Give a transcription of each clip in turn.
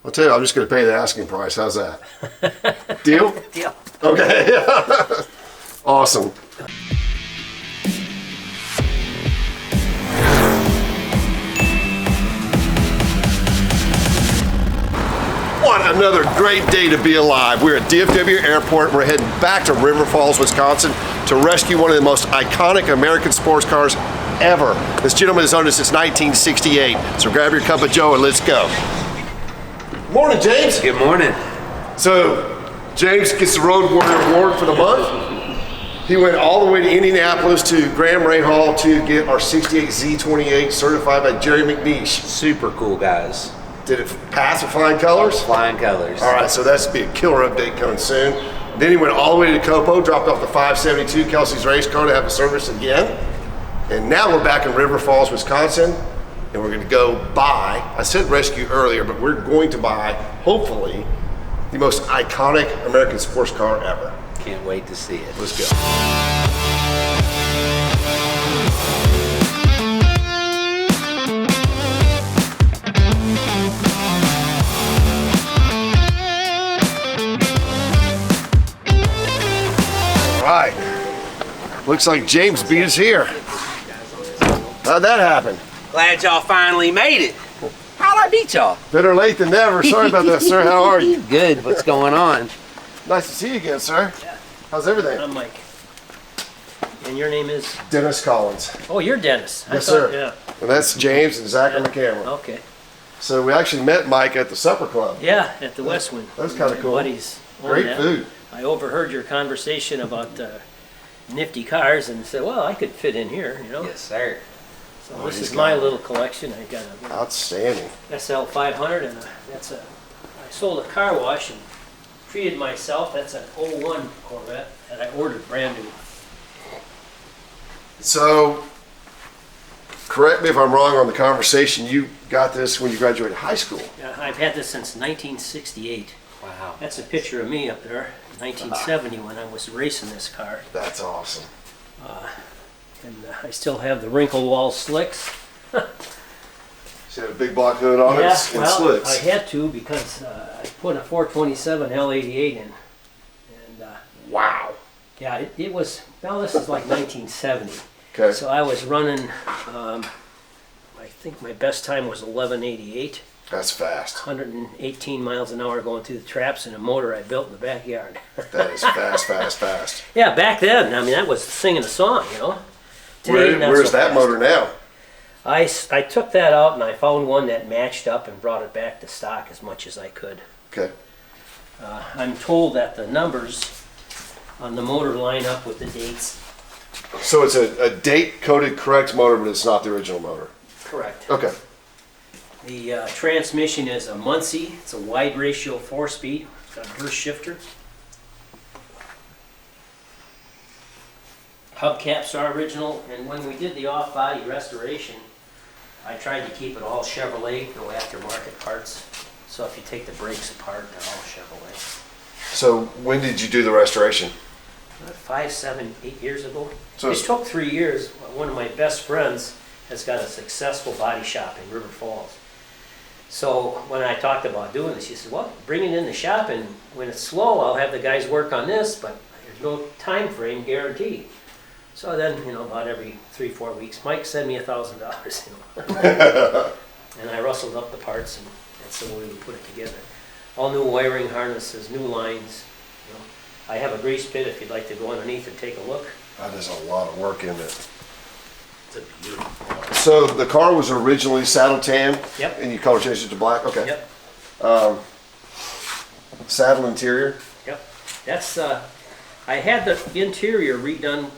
I'll tell you, I'm just going to pay the asking price. How's that? Deal? Deal. Okay. Awesome. What another great day to be alive. We're at DFW Airport. We're heading back to River Falls, Wisconsin to rescue one of the most iconic American sports cars ever. This gentleman has owned it since 1968. So grab your cup of joe and let's go. Morning, James. Good morning. So James gets the Road Warrior Award for the month. He went all the way to Indianapolis to Graham Rahal to get our 68 Z28 certified by Jerry McNeish. Super cool guys. Did it pass with flying colors? Flying colors. All right, so that's be a killer update coming soon. Then he went all the way to Copo, dropped off the 572 Kelsey's race car to have a service again. And now we're back in River Falls, Wisconsin, and we're gonna go buy, I said rescue earlier, but we're going to buy, hopefully, the most iconic American sports car ever. Can't wait to see it. Let's go. All right, looks like James beat us here. How'd that happen? Glad y'all finally made it. How'd I beat y'all? Better late than never. Sorry about that, sir. How are you? Good. What's going on? Nice to see you again, sir. Yeah. How's everything? I'm Mike. And your name is? Dennis Collins. Oh, you're Dennis. Yes, sir. Yeah. And that's James and Zach on the camera. Okay. So we actually met Mike at the supper club. Yeah, at the West Wind. That was kind of My cool. buddies owned Great that. food. I overheard your conversation about nifty cars and said, well, I could fit in here, you know. Yes, sir. So Oh, this he's is my got- little collection. I got a Outstanding. SL 500 and I sold a car wash and treated myself. That's an 01 Corvette that I ordered brand new. So, correct me if I'm wrong on the conversation. You got this when you graduated high school. I've had this since 1968. Wow. That's a picture of me up there, 1970 when I was racing this car. That's awesome. And I still have the wrinkle wall slicks. So you had a big block hood on it and well, slicks. I had to because I put a 427 L88 in. And Wow. yeah, it was, well, this is like 1970. Okay. So I was running, I think my best time was 1188. That's fast. 118 miles an hour going through the traps in a motor I built in the backyard. That is fast, fast, fast. Yeah, back then, I mean, that was singing a song, you know. Today, not Where's so that fast. motor now? I took that out and I found one that matched up and brought it back to stock as much as I could. Okay. I'm told that the numbers on the motor line up with the dates. So it's a date-coded correct motor, but it's not the original motor. Correct. Okay. The transmission is a Muncie. It's a wide ratio 4-speed. It's got a burst shifter. Hubcaps are original, and when we did the off-body restoration, I tried to keep it all Chevrolet, no aftermarket parts. So if you take the brakes apart, they're all Chevrolet. So when did you do the restoration? 5, 7, 8 years ago. So It it's- took 3 years. One of my best friends has got a successful body shop in River Falls. So when I talked about doing this, he said, well, bring it in the shop, and when it's slow, I'll have the guys work on this, but there's no time frame guarantee. So then, you know, about every 3, 4 weeks, Mike sent me $1,000, you know. And I rustled up the parts, and that's the way we put it together. All new wiring harnesses, new lines. You know. I have a grease pit if you'd like to go underneath and take a look. That is a lot of work in it. It's a beautiful. So the car was originally saddle tan? Yep. And you color changed it to black? Okay. Yep. Saddle interior? Yep. That's, I had the interior redone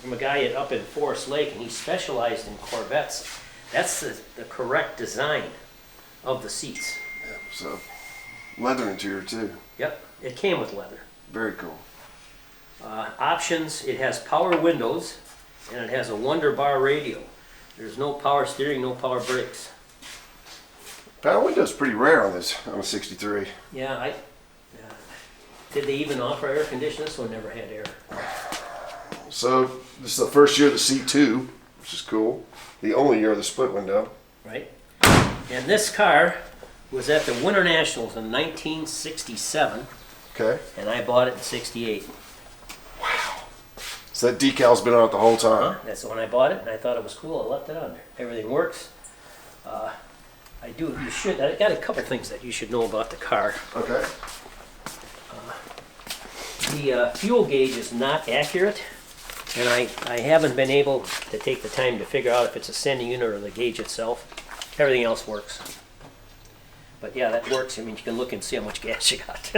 from a guy up in Forest Lake, and he specialized in Corvettes. That's the correct design of the seats. Yeah. So leather interior too. Yep. It came with leather. Very cool. Options, it has power windows, and it has a Wonder Bar radio. There's no power steering, no power brakes. Power window's pretty rare on this, on a 63. Yeah, did they even offer air conditioning? This one never had air. So this is the first year of the C2, which is cool. The only year of the split window. Right? And this car was at the Winter Nationals in 1967, Okay. and I bought it in '68. So that decal's been on it the whole time. That's when I bought it, and I thought it was cool. I left it on there. Everything works. I got a couple things that you should know about the car. Okay. The fuel gauge is not accurate, and I haven't been able to take the time to figure out if it's a sending unit or the gauge itself. Everything else works. But yeah, that works. I mean, you can look and see how much gas you got.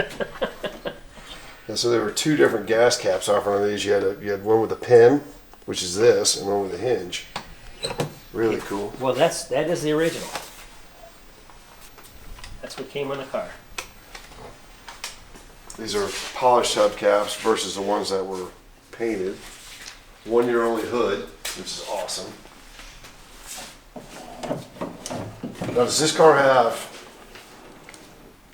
And so there were two different gas caps off one of these. You had one with a pin, which is this, and one with a hinge. Really cool. Well, that is the original. That's what came on the car. These are polished hubcaps versus the ones that were painted. 1 year only hood, which is awesome. Now, does this car have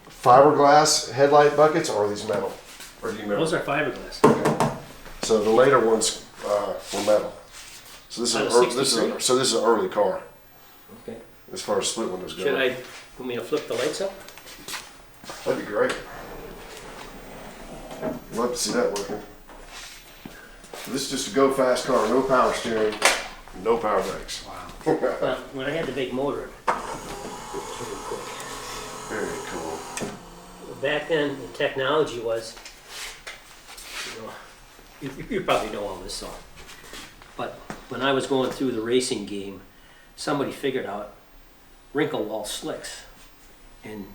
fiberglass headlight buckets, or are these metal? Or do you remember? Those are fiberglass. So the later ones were metal. So this is Out of this is 63? this is an early car Okay. as far as split windows go. Want me to flip the lights up? That'd be great. Love to see that working. This is just a go fast car, no power steering, no power brakes. Wow. Well, when I had the big motor, Very cool. back then the technology was, you probably know all this song, but when I was going through the racing game, somebody figured out wrinkle wall slicks. And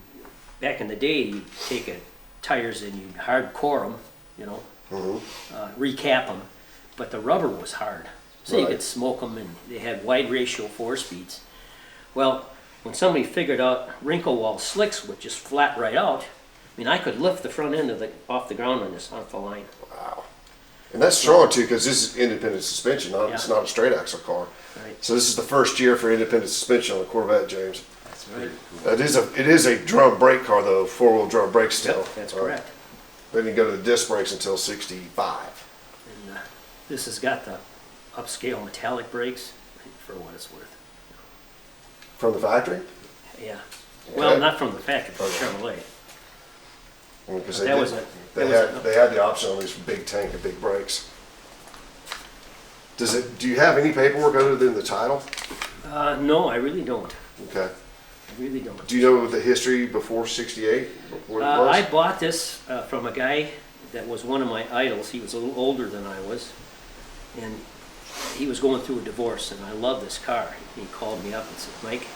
back in the day, you'd take tires and you'd hardcore them, recap them, but the rubber was hard. So you Right. could smoke them, and they had wide ratio 4-speeds. Well, when somebody figured out wrinkle wall slicks would just flat right out, I mean, I could lift the front end off the ground on this, off the line. Wow. And that's strong too, because this is independent suspension. It's Yeah. not a straight axle car. Right. So this is the first year for independent suspension on the Corvette, James. That's right. It is a drum brake car though, 4-wheel drum brakes still. Yep, that's correct. They didn't go to the disc brakes until '65. And this has got the upscale metallic brakes, for what it's worth. From the factory? Yeah. Well, Okay. not from the factory, from Okay. Chevrolet. Because That was a- they that was had the option on these big tank and big brakes. Do you have any paperwork other than the title? No, I really don't. Okay. I really don't. Do you know the history before '68? What it was? I bought this from a guy that was one of my idols. He was a little older than I was, and he was going through a divorce, and I love this car. He called me up and said, "Mike,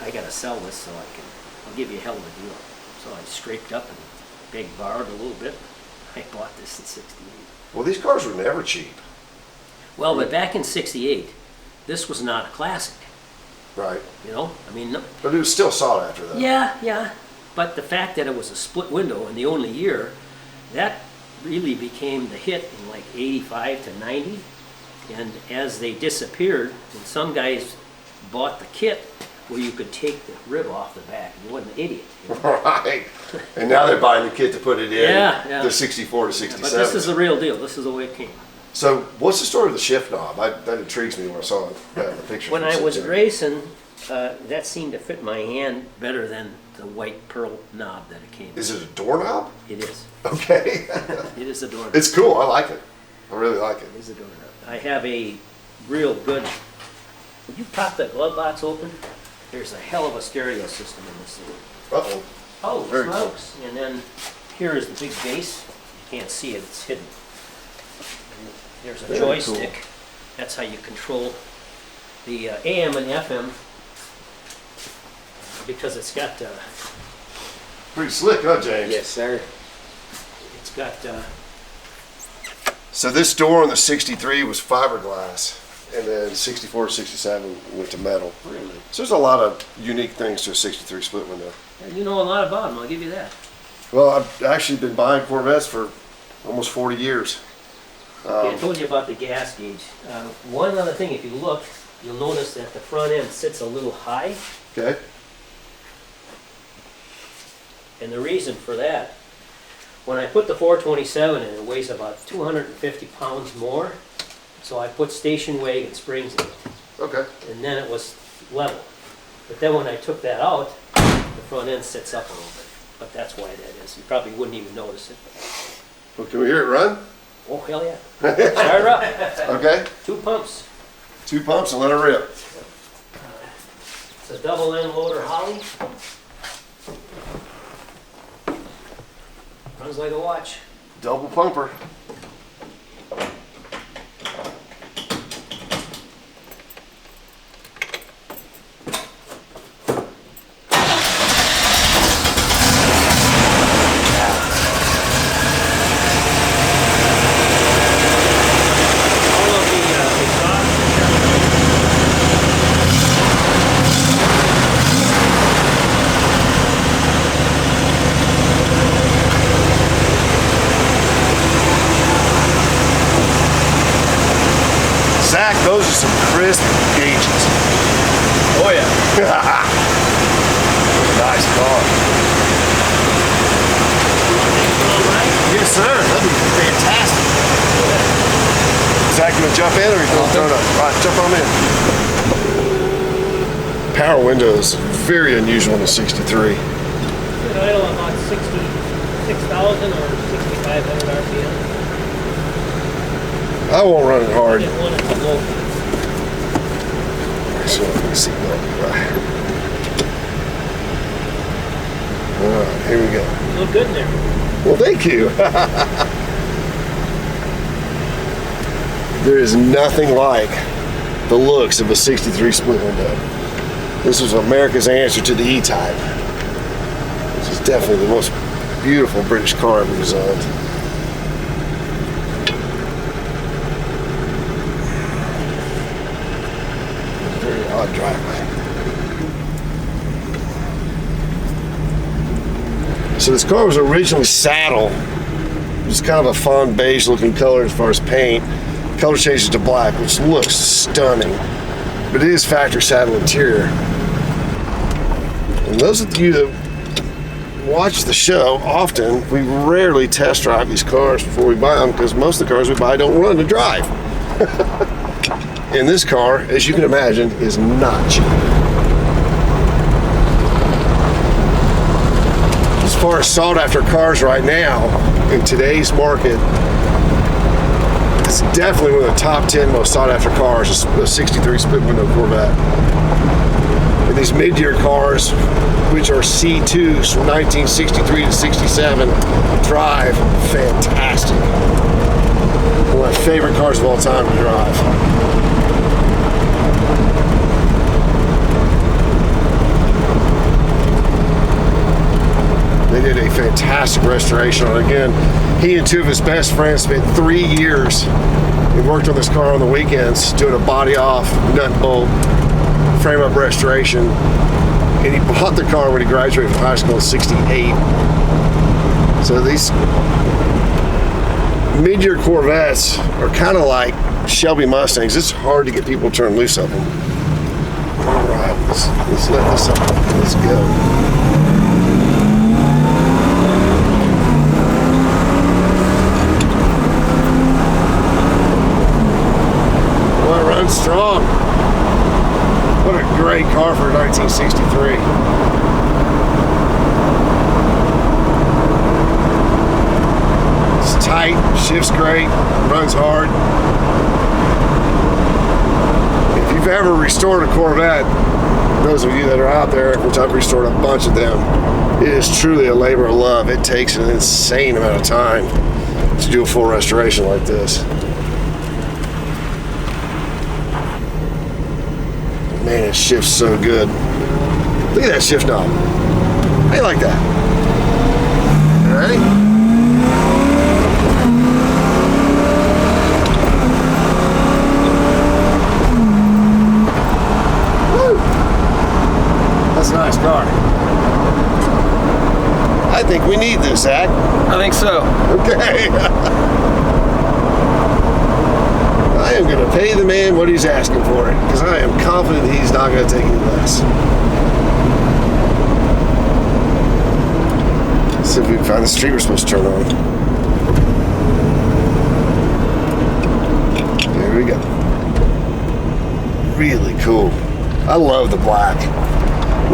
I gotta sell this so I'll give you a hell of a deal." So I scraped up and begged, borrowed a little bit. I bought this in '68. Well, these cars were never cheap. Well, but back in '68, this was not a classic, Right. I mean, no, But it was still sought after though. yeah. But the fact that it was a split window in the only year, that really became the hit in like '85 to '90. And as they disappeared, and some guys bought the kit where you could take the rib off the back. You wasn't an idiot. Right. And now they're buying the kit to put it in. Yeah. The '64 to '67. But this is the real deal. This is the way it came. So, what's the story of the shift knob? That intrigues me when I saw the picture. When from I was September. racing, that seemed to fit my hand better than the white pearl knob that it came with. Is it a doorknob? It is. Okay. It is a doorknob. It's cool. I like it. I really like it. It is a doorknob. I have a real good. When you pop the glove box open, there's a hell of a stereo system in this thing. Uh-oh. Oh, Very smokes! And then here is the big bass. You can't see it; it's hidden. And there's a Very joystick. cool. That's how you control the AM and FM because it's got Pretty slick, huh, James? Yes, sir. it's got So this door on the '63 was fiberglass, and then '64 to '67 went to metal. really. So there's a lot of unique things to a '63 split window. You know a lot about them. I'll give you that. Well, I've actually been buying Corvettes for almost 40 years. Okay, I told you about the gas gauge. One other thing, if you look, you'll notice that the front end sits a little high. Okay. And the reason for that, when I put the 427 in, it weighs about 250 pounds more. So I put station wagon springs in it, Okay. and then it was level. But then when I took that out, the front end sits up a little bit, but that's why that is. You probably wouldn't even notice it. Well, can we hear it run? Oh, hell yeah. Start her up. Okay. 2 pumps. 2 pumps and let her rip. It's a double end loader Holly. Runs like a watch. Double pumper. Zach, those are some crisp gauges. Oh yeah. Nice car. Yes, sir. That'd be fantastic. Zach, you gonna jump in or you gonna throw it up? All right, jump on in. Power windows, very unusual in the 63. It idle about 66,000 or 6,500 RPM. I won't run it hard. Didn't want it to go. So let me see. All right, here we go. You look good in there. Well, thank you. There is nothing like the looks of a 63 split window. This was America's answer to the E-Type. This is definitely the most beautiful British car ever designed. Very odd driveway. So this car was originally saddle. It was kind of a fawn beige looking color as far as paint. Color changes to black, which looks stunning. But it is factory saddle interior. And those of you that watch the show often, we rarely test drive these cars before we buy them because most of the cars we buy don't run to drive. And this car, as you can imagine, is not cheap. As far as sought after cars right now, in today's market, it's definitely one of the top 10 most sought after cars, a 63 split window Corvette. And these mid-year cars, which are C2s from 1963 to 67, drive fantastic. One of my favorite cars of all time to drive. They did a fantastic restoration on it. Again, he and 2 of his best friends spent 3 years and worked on this car on the weekends, doing a body off, nut and bolt, frame up restoration. And he bought the car when he graduated from high school in '68. So these mid-year Corvettes are kind of like Shelby Mustangs. It's hard to get people to turn loose of them. All right, let's let this up. Let's go. Strong. What a great car for 1963. It's tight, shifts great, runs hard. If you've ever restored a Corvette, those of you that are out there, which I've restored a bunch of them, it is truly a labor of love. It takes an insane amount of time to do a full restoration like this. Man, it shifts so good. Look at that shift knob. How you like that? All right. Woo! That's a nice car. I think we need this, Zach. I think so. Okay. I am going to pay the man what he's asking for it, because I am confident he's not going to take any less. Let's see if we can find the street we're supposed to turn on. There we go. Really cool. I love the black.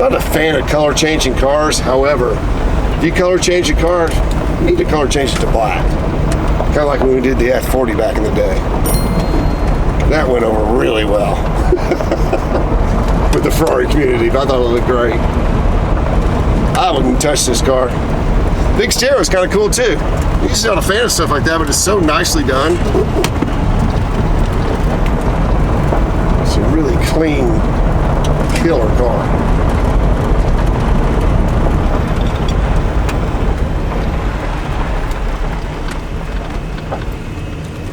Not a fan of color changing cars. However, if you color change a car, you need to color change it to black. Kind of like when we did the F40 back in the day. That went over really well with the Ferrari community. But I thought it looked great. I wouldn't touch this car. Big stereo is kind of cool too. Usually not a fan of stuff like that, but it's so nicely done. It's a really clean, killer car.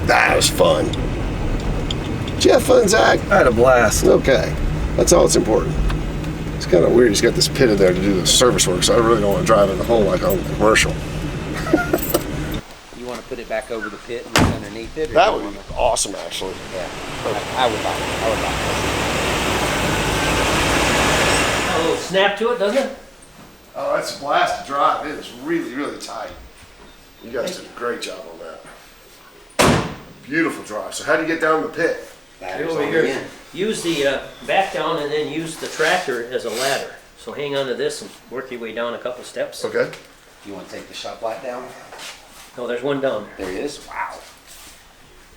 That was fun. Did you have fun, Zach? I had a blast. Okay, that's all that's important. It's kind of weird. He's got this pit in there to do the service work, so I really don't want to drive in the hole like on the commercial. You want to put it back over the pit and look underneath it? Or That you would be wanna- awesome, actually. Yeah, I would like it. I would like A little snap to it, doesn't it? Oh, that's a blast to drive. It is really, really tight. You guys did a great job on that. Beautiful drive. So how do you get down the pit? that. Over here. Use the back down and then use the tractor as a ladder. So hang on to this and work your way down a couple steps. Okay. You want to take the shop light down? No, there's one down there. There he is. Wow.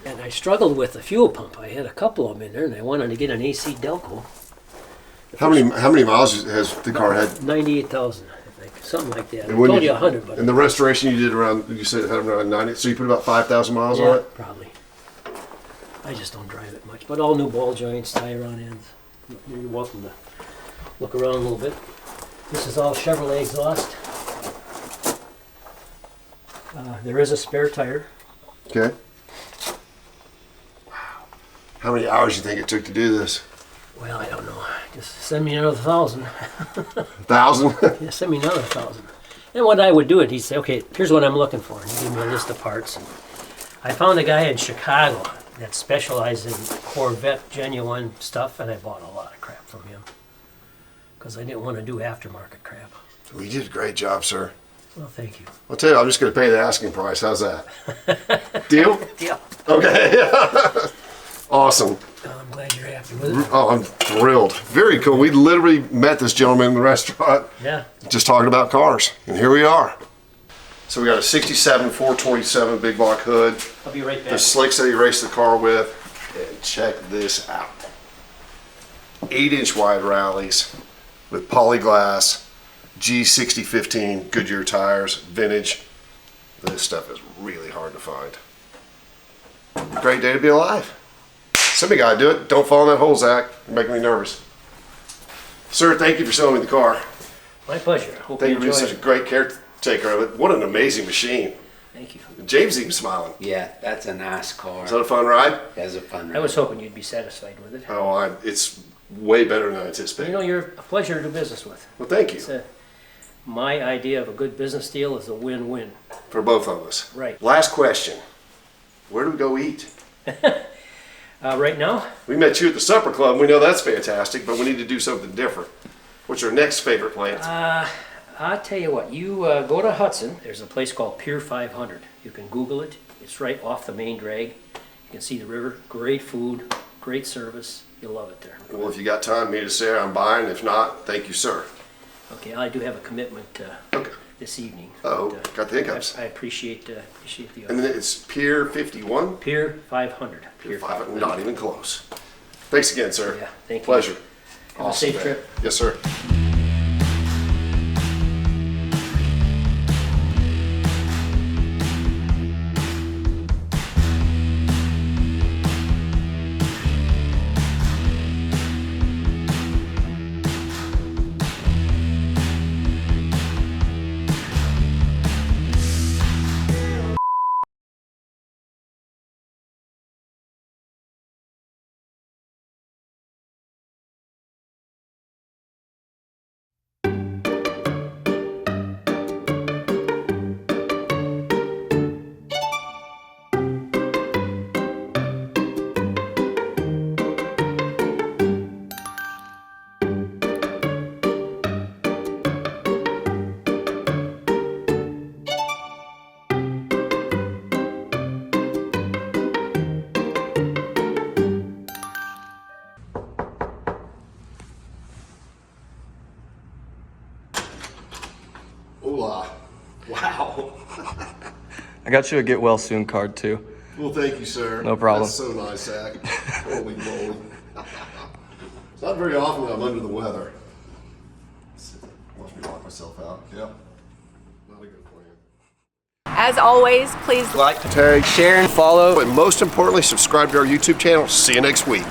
And I struggled with the fuel pump. I had a couple of them in there, and I wanted to get an AC Delco. How many miles has the car had? 98,000, I think, something like that. I And when told you- you 100, but And the restoration you did around, you said it had around 90, so you put about 5,000 miles on yeah, it? probably. I just don't drive it much. But all new ball joints, tie on ends. You're welcome to look around a little bit. This is all Chevrolet exhaust. There is a spare tire. Okay. Wow. How many hours do you think it took to do this? Well, I don't know. Just send me another 1,000. 1,000? Yeah, send me another 1,000. And what I would do it, he'd say, okay, here's what I'm looking for. And he'd give me a list of parts. And I found a guy in Chicago that specialized in Corvette genuine stuff, and I bought a lot of crap from him because I didn't want to do aftermarket crap. Well, you did a great job, sir. Well, thank you. I'll tell you, I'm just going to pay the asking price. How's that? Deal? Yeah. Okay. Awesome. I'm glad you're happy with it. Oh, I'm thrilled. Very cool. We literally met this gentleman in the restaurant Yeah. just talking about cars, and here we are. So we got a 67 427 big block hood. I'll be right The back. slicks that he raced the car with. And check this out. 8-inch wide rallies with polyglass, G6015 Goodyear tires, vintage. This stuff is really hard to find. Great day to be alive. Somebody got to do it. Don't fall in that hole, Zach. You're making me nervous. Sir, thank you for selling me the car. My pleasure. Hope Thank you you for being enjoy such a it. great caretaker of it. What an amazing machine. Thank you. James even smiling. Yeah, that's a nice car. Is that a fun ride? Has a fun. I was hoping you'd be satisfied with it. Oh, it's way better than I anticipated. You know, you're a pleasure to do business with. Well, thank you It's my idea of a good business deal is a win-win. for both of us. Right. Last question. Where do we go eat? Right now, We met you at the supper club. We know that's fantastic, but we need to do something different. What's your next favorite place? I'll tell you what, you go to Hudson, there's a place called Pier 500. You can Google it, it's right off the main drag. You can see the river, great food, great service, you'll love it there. Well, if you got time, meet us there. I'm buying. If not, thank you, sir. Okay, I do have a commitment Okay. this evening. Uh-oh, but, got the hiccups. I appreciate the And then it's Pier 51. Pier 500. Pier 500. Not even close. Thanks again, sir. Yeah, thank you. Pleasure. Have a safe man. trip. Yes, sir. Aloha. Wow. I got you a get well soon card too. Well, thank you, sir. No problem. That's so nice, Zach. Holy moly. It's not very often that I'm under the weather. Watch me lock myself out. Yep. Not a good plan. As always, please Like, tag, Share and follow. but most importantly, subscribe to our YouTube channel. See you next week.